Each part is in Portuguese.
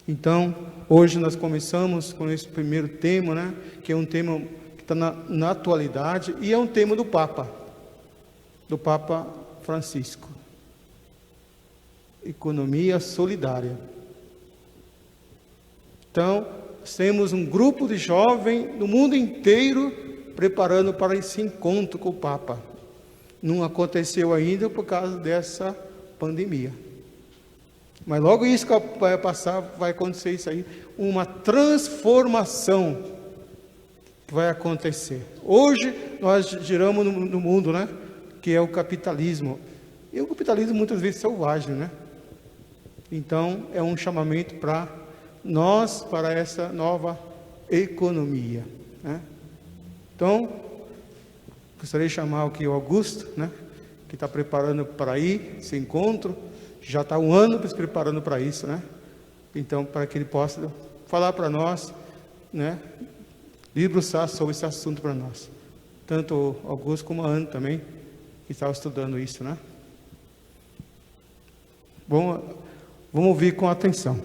Então, hoje nós começamos com esse primeiro tema, né? Que é um tema que está na atualidade e é um tema do Papa Francisco. Economia solidária. Então, temos um grupo de jovens no mundo inteiro preparando para esse encontro com o Papa. Não aconteceu ainda por causa dessa pandemia. Mas logo isso que vai passar, vai acontecer isso aí. Uma transformação vai acontecer. Hoje nós giramos no mundo, né? Que é o capitalismo. E o capitalismo muitas vezes selvagem, né? Então é um chamamento para nós, para essa nova economia, né? Então, gostaria de chamar aqui o Augusto, né? Que está preparando para ir, esse encontro. Já está um ano se preparando para isso, né? Então, para que ele possa falar para nós, né? Debruçar sobre esse assunto para nós. Tanto o Augusto como a Ana também, que estavam estudando isso, né? Bom, vamos ouvir com atenção.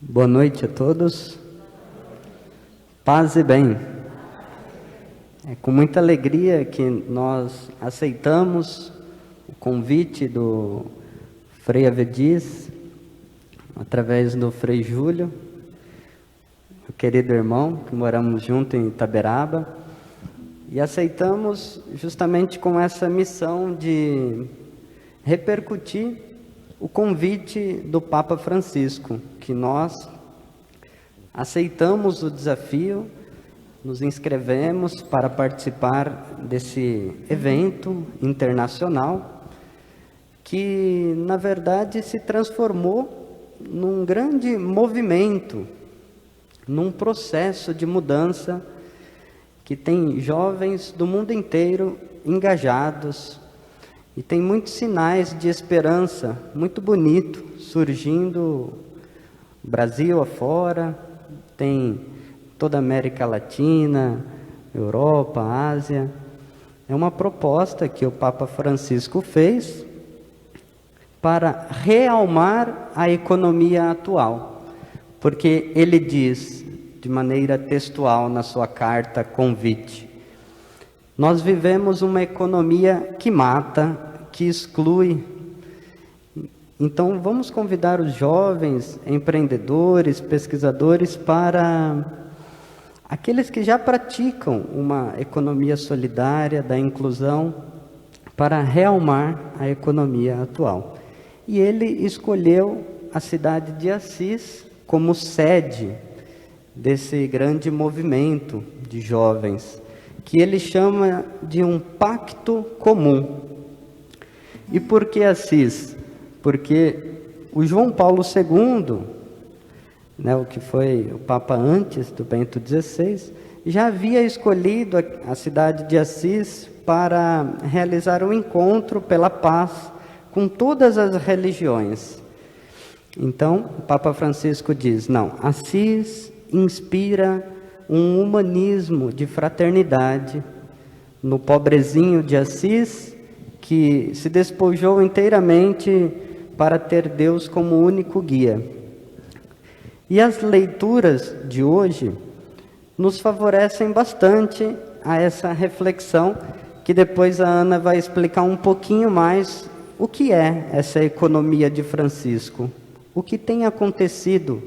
Boa noite a todos. Paz e bem. É com muita alegria que nós aceitamos o convite do Frei Avedis, através do Frei Júlio, o querido irmão, que moramos junto em Itaberaba, e aceitamos justamente com essa missão de repercutir o convite do Papa Francisco, que nós aceitamos o desafio, nos inscrevemos para participar desse evento internacional, que na verdade se transformou num grande movimento, num processo de mudança, que tem jovens do mundo inteiro engajados, e tem muitos sinais de esperança, muito bonito, surgindo Brasil afora, tem toda a América Latina, Europa, Ásia. É uma proposta que o Papa Francisco fez para realmar a economia atual, porque ele diz, de maneira textual na sua carta convite, nós vivemos uma economia que mata, que exclui. Então vamos convidar os jovens, empreendedores, pesquisadores, para aqueles que já praticam uma economia solidária, da inclusão, para realmar a economia atual. E ele escolheu a cidade de Assis como sede desse grande movimento de jovens, que ele chama de um pacto comum. E por que Assis? Porque o João Paulo II, né, o que foi o Papa antes do Bento XVI, já havia escolhido a cidade de Assis para realizar um encontro pela paz com todas as religiões. Então, o Papa Francisco diz, não, Assis inspira um humanismo de fraternidade no pobrezinho de Assis, que se despojou inteiramente para ter Deus como único guia. E as leituras de hoje nos favorecem bastante a essa reflexão, que depois a Ana vai explicar um pouquinho mais o que é essa economia de Francisco, o que tem acontecido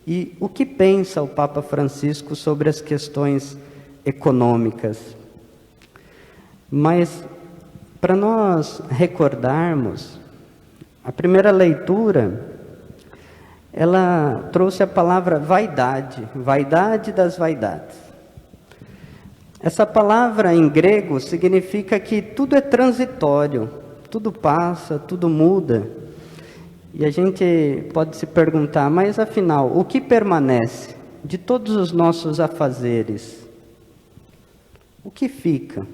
e o que pensa o Papa Francisco sobre as questões econômicas. Mas, para nós recordarmos, a primeira leitura, ela trouxe a palavra vaidade, vaidade das vaidades. Essa palavra em grego significa que tudo é transitório, tudo passa, tudo muda. E a gente pode se perguntar, mas afinal, o que permanece de todos os nossos afazeres? O que fica?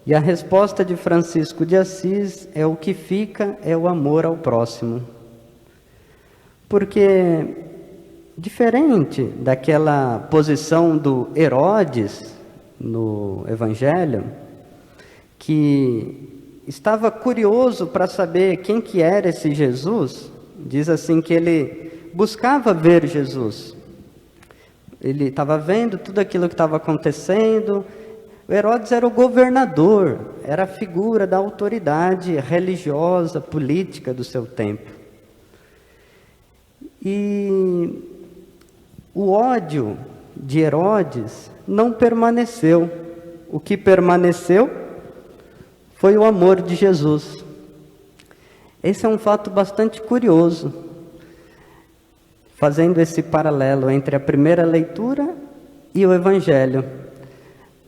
E a resposta de Francisco de Assis é: o que fica é o amor ao próximo. Porque, diferente daquela posição do Herodes, no Evangelho, que estava curioso para saber quem que era esse Jesus. Diz assim que ele buscava ver Jesus. Ele estava vendo tudo aquilo que estava acontecendo. O Herodes era o governador, era a figura da autoridade religiosa, política do seu tempo. E o ódio de Herodes não permaneceu. O que permaneceu foi o amor de Jesus. Esse é um fato bastante curioso, fazendo esse paralelo entre a primeira leitura e o Evangelho.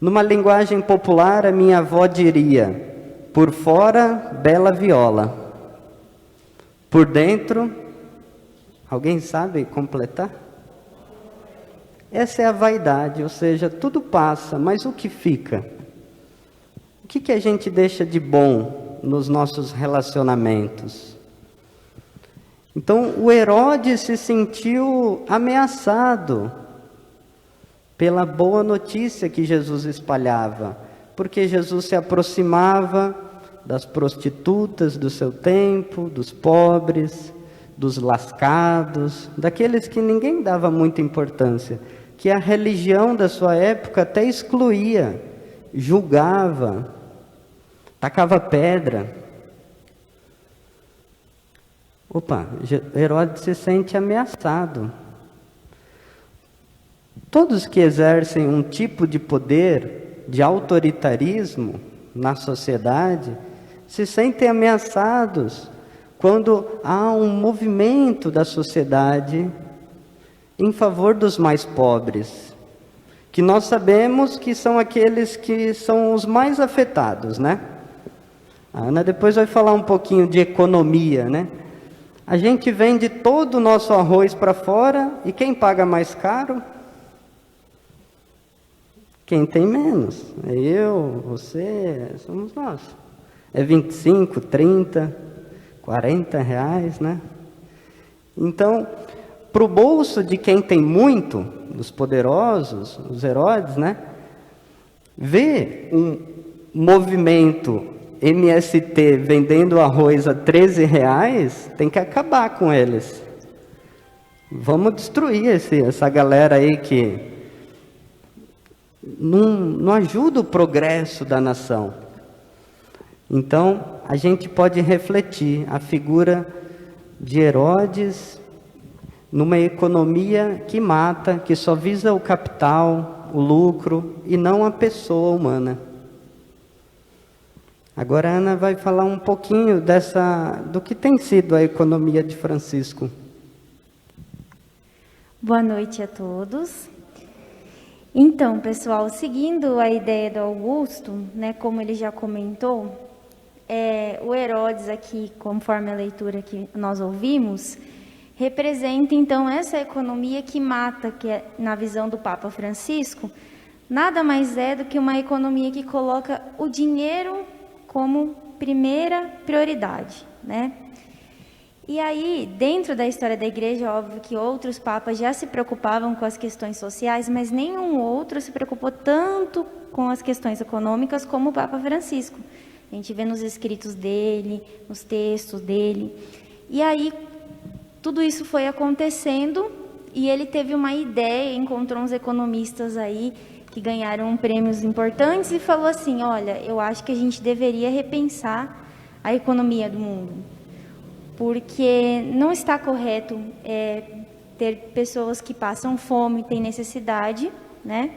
Numa linguagem popular, a minha avó diria: por fora, bela viola, por dentro, alguém sabe completar? Essa é a vaidade, ou seja, tudo passa, mas o que fica? O que a gente deixa de bom nos nossos relacionamentos? Então, o Herodes se sentiu ameaçado pela boa notícia que Jesus espalhava, porque Jesus se aproximava das prostitutas do seu tempo, dos pobres, dos lascados, daqueles que ninguém dava muita importância, que a religião da sua época até excluía, julgava, tacava pedra. Herodes se sente ameaçado. Todos que exercem um tipo de poder, de autoritarismo na sociedade, se sentem ameaçados quando há um movimento da sociedade em favor dos mais pobres, que nós sabemos que são aqueles que são os mais afetados, né? A Ana depois vai falar um pouquinho de economia, né? A gente vende todo o nosso arroz para fora e quem paga mais caro? Quem tem menos. É eu, você, somos nós. É 25, 30, 40 reais, né? Então, para o bolso de quem tem muito, dos poderosos, os Herodes, né? Ver um movimento MST vendendo arroz a 13 reais, tem que acabar com eles. Vamos destruir essa galera aí que não ajuda o progresso da nação. Então, a gente pode refletir a figura de Herodes numa economia que mata, que só visa o capital, o lucro, e não a pessoa humana. Agora a Ana vai falar um pouquinho do que tem sido a economia de Francisco. Boa noite a todos. Então, pessoal, seguindo a ideia do Augusto, né, como ele já comentou, o Herodes aqui, conforme a leitura que nós ouvimos, representa então essa economia que mata, que é, na visão do Papa Francisco, nada mais é do que uma economia que coloca o dinheiro como primeira prioridade, né? E aí, dentro da história da igreja, óbvio que outros papas já se preocupavam com as questões sociais, mas nenhum outro se preocupou tanto com as questões econômicas como o Papa Francisco. A gente vê nos escritos dele, nos textos dele. E aí, tudo isso foi acontecendo e ele teve uma ideia, encontrou uns economistas aí que ganharam prêmios importantes e falou assim: olha, eu acho que a gente deveria repensar a economia do mundo, porque não está correto ter pessoas que passam fome, têm necessidade, né?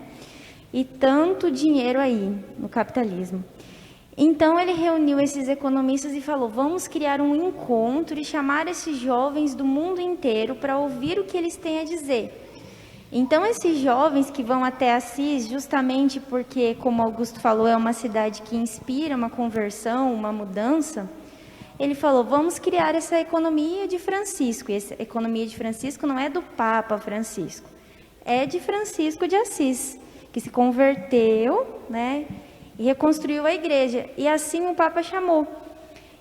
E tanto dinheiro aí no capitalismo. Então ele reuniu esses economistas e falou: vamos criar um encontro e chamar esses jovens do mundo inteiro para ouvir o que eles têm a dizer. Então esses jovens que vão até Assis, justamente porque, como Augusto falou, é uma cidade que inspira uma conversão, uma mudança, ele falou: vamos criar essa economia de Francisco. E essa economia de Francisco não é do Papa Francisco, é de Francisco de Assis, que se converteu, né, e reconstruiu a igreja. E assim o Papa chamou.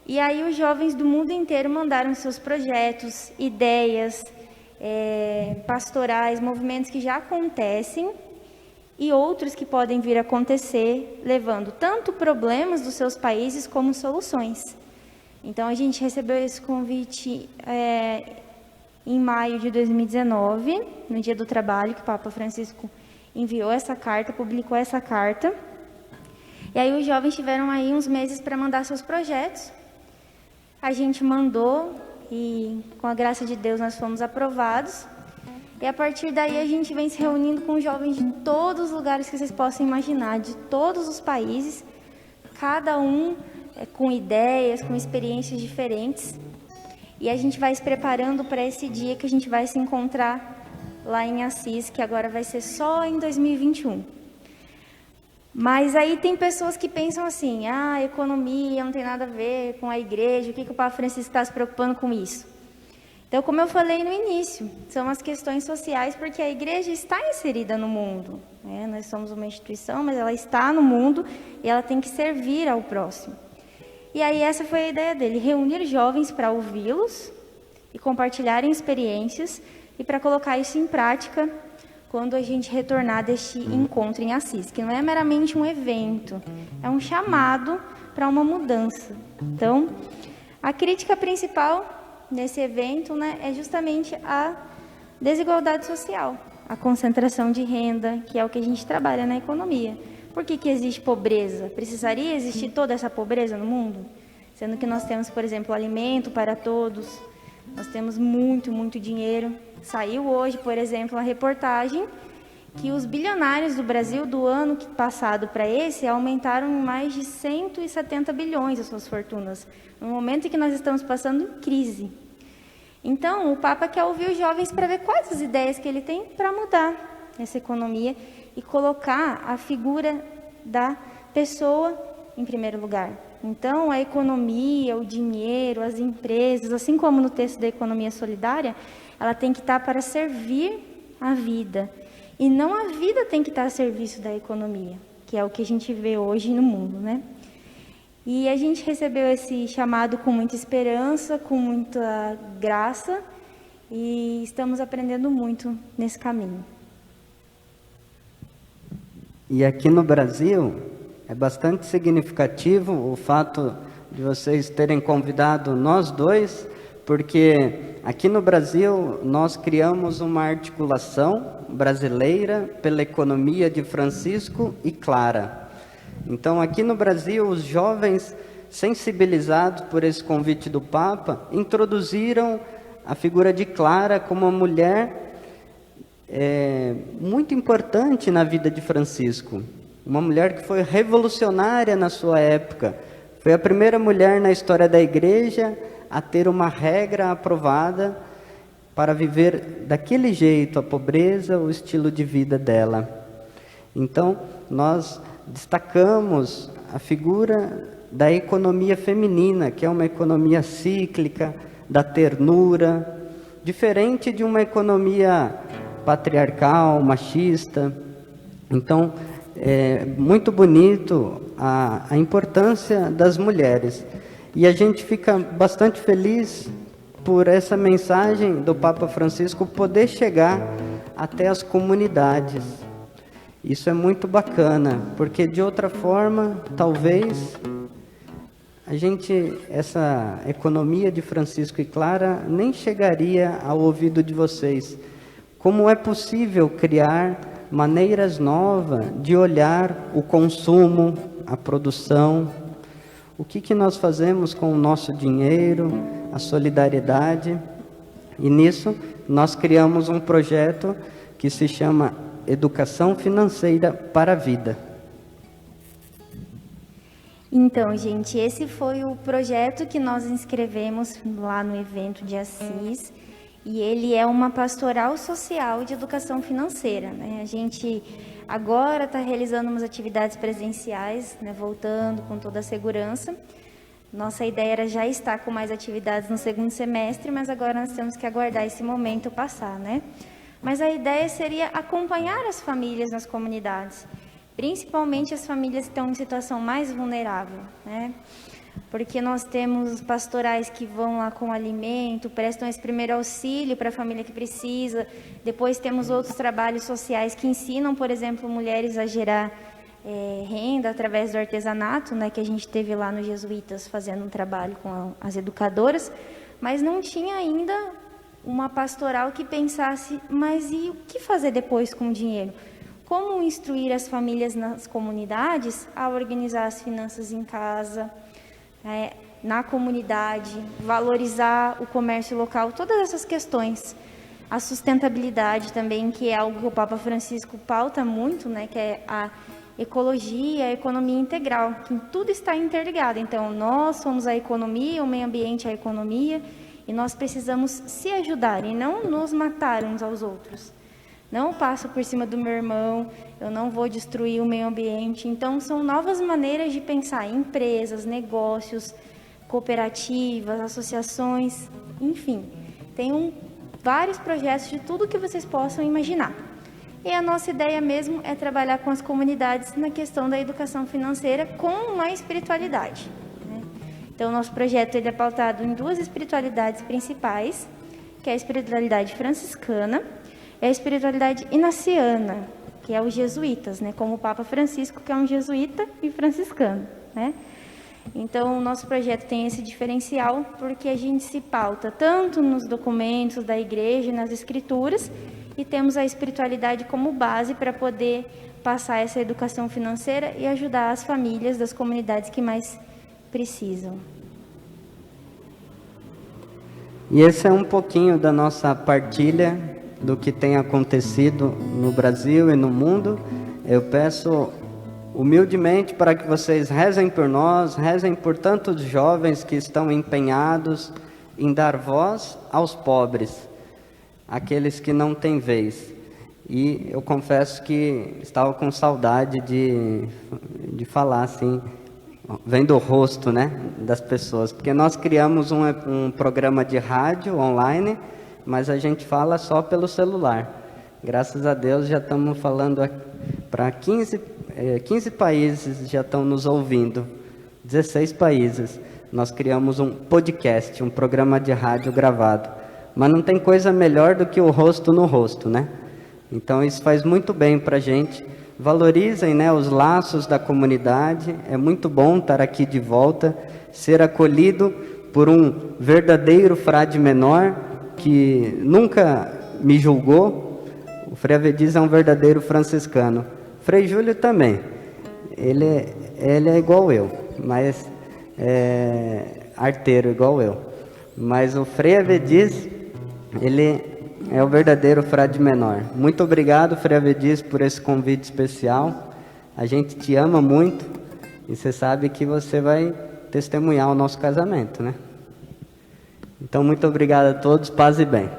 E aí os jovens do mundo inteiro mandaram seus projetos, ideias, pastorais, movimentos que já acontecem. e outros que podem vir a acontecer, levando tanto problemas dos seus países como soluções. Então, a gente recebeu esse convite em maio de 2019, no Dia do Trabalho, que o Papa Francisco enviou essa carta, publicou essa carta. E aí os jovens tiveram aí uns meses para mandar seus projetos. A gente mandou e, com a graça de Deus, nós fomos aprovados. E a partir daí a gente vem se reunindo com jovens de todos os lugares que vocês possam imaginar, de todos os países, cada um com ideias, com experiências diferentes. E a gente vai se preparando para esse dia que a gente vai se encontrar lá em Assis, que agora vai ser só em 2021. Mas aí tem pessoas que pensam assim, a economia não tem nada a ver com a igreja, o que o Papa Francisco está se preocupando com isso? Então, como eu falei no início, são as questões sociais, porque a igreja está inserida no mundo, né? Nós somos uma instituição, mas ela está no mundo e ela tem que servir ao próximo. E aí essa foi a ideia dele, reunir jovens para ouvi-los e compartilharem experiências e para colocar isso em prática quando a gente retornar deste encontro em Assis, que não é meramente um evento, é um chamado para uma mudança. Então, a crítica principal nesse evento, né, é justamente a desigualdade social, a concentração de renda, que é o que a gente trabalha na economia. Por que existe pobreza? Precisaria existir toda essa pobreza no mundo? Sendo que nós temos, por exemplo, alimento para todos, nós temos muito, muito dinheiro. Saiu hoje, por exemplo, a reportagem que os bilionários do Brasil, do ano passado para esse, aumentaram em mais de 170 bilhões as suas fortunas, no momento em que nós estamos passando em crise. Então, o Papa quer ouvir os jovens para ver quais as ideias que ele tem para mudar essa economia e colocar a figura da pessoa em primeiro lugar. Então, a economia, o dinheiro, as empresas, assim como no texto da economia solidária, ela tem que estar para servir a vida. E não a vida tem que estar a serviço da economia, que é o que a gente vê hoje no mundo, né? E a gente recebeu esse chamado com muita esperança, com muita graça, e estamos aprendendo muito nesse caminho. E aqui no Brasil, é bastante significativo o fato de vocês terem convidado nós dois, porque aqui no Brasil nós criamos uma articulação brasileira pela economia de Francisco e Clara. Então, aqui no Brasil, os jovens, sensibilizados por esse convite do Papa, introduziram a figura de Clara como uma mulher muito importante na vida de Francisco. Uma mulher que foi revolucionária na sua época. Foi a primeira mulher na história da igreja a ter uma regra aprovada para viver daquele jeito a pobreza, o estilo de vida dela. Então, nós destacamos a figura da economia feminina, que é uma economia cíclica, da ternura, diferente de uma economia patriarcal, machista. Então, é muito bonito a importância das mulheres. E a gente fica bastante feliz por essa mensagem do Papa Francisco poder chegar até as comunidades. Isso é muito bacana, porque de outra forma, talvez, essa economia de Francisco e Clara nem chegaria ao ouvido de vocês. Como é possível criar maneiras novas de olhar o consumo, a produção, o que nós fazemos com o nosso dinheiro, a solidariedade. E nisso, nós criamos um projeto que se chama Educação Financeira para a Vida. Então, gente, esse foi o projeto que nós inscrevemos lá no evento de Assis, e ele é uma pastoral social de educação financeira, né? A gente agora está realizando umas atividades presenciais, né, voltando com toda a segurança. Nossa ideia era já estar com mais atividades no segundo semestre, mas agora nós temos que aguardar esse momento passar, né? Mas a ideia seria acompanhar as famílias nas comunidades, principalmente as famílias que estão em situação mais vulnerável, né? porque nós temos pastorais que vão lá com alimento, prestam esse primeiro auxílio para a família que precisa. Depois temos outros trabalhos sociais que ensinam, por exemplo, mulheres a gerar renda através do artesanato, né, que a gente teve lá nos Jesuítas fazendo um trabalho com as educadoras, mas não tinha ainda uma pastoral que pensasse, mas e o que fazer depois com o dinheiro? Como instruir as famílias nas comunidades a organizar as finanças em casa, na comunidade, valorizar o comércio local, todas essas questões. A sustentabilidade também, que é algo que o Papa Francisco pauta muito, né, que é a ecologia, a economia integral, que tudo está interligado. Então, nós somos a economia, o meio ambiente é a economia, e nós precisamos se ajudar e não nos matar uns aos outros. Não passo por cima do meu irmão, eu não vou destruir o meio ambiente. Então, são novas maneiras de pensar em empresas, negócios, cooperativas, associações, enfim. Tem vários projetos de tudo que vocês possam imaginar. E a nossa ideia mesmo é trabalhar com as comunidades na questão da educação financeira com uma espiritualidade, né? Então, o nosso projeto ele é pautado em 2 espiritualidades principais, que é a espiritualidade franciscana e a espiritualidade inaciana, que é os jesuítas, né? Como o Papa Francisco, que é um jesuíta e franciscano, né? Então, o nosso projeto tem esse diferencial porque a gente se pauta tanto nos documentos da igreja, nas escrituras, e temos a espiritualidade como base para poder passar essa educação financeira e ajudar as famílias das comunidades que mais precisam. E esse é um pouquinho da nossa partilha do que tem acontecido no Brasil e no mundo. Eu peço humildemente para que vocês rezem por nós, rezem por tantos jovens que estão empenhados em dar voz aos pobres, aqueles que não têm vez. E eu confesso que estava com saudade de falar assim, vendo o rosto, né, das pessoas, porque nós criamos um programa de rádio online, mas a gente fala só pelo celular. Graças a Deus já estamos falando para 15 países já estão nos ouvindo, 16 países. Nós criamos um podcast, um programa de rádio gravado. Mas não tem coisa melhor do que o rosto no rosto, né? Então isso faz muito bem para a gente. Valorizem, né, os laços da comunidade. É muito bom estar aqui de volta, ser acolhido por um verdadeiro frade menor que nunca me julgou. O Frei Avediz é um verdadeiro franciscano. Frei Júlio também. Ele é igual eu, mas arteiro igual eu. Mas o Frei Avediz, ele é o verdadeiro frade menor. Muito obrigado, Frei Avediz, por esse convite especial. A gente te ama muito e você sabe que você vai testemunhar o nosso casamento, né? Então, muito obrigado a todos, paz e bem.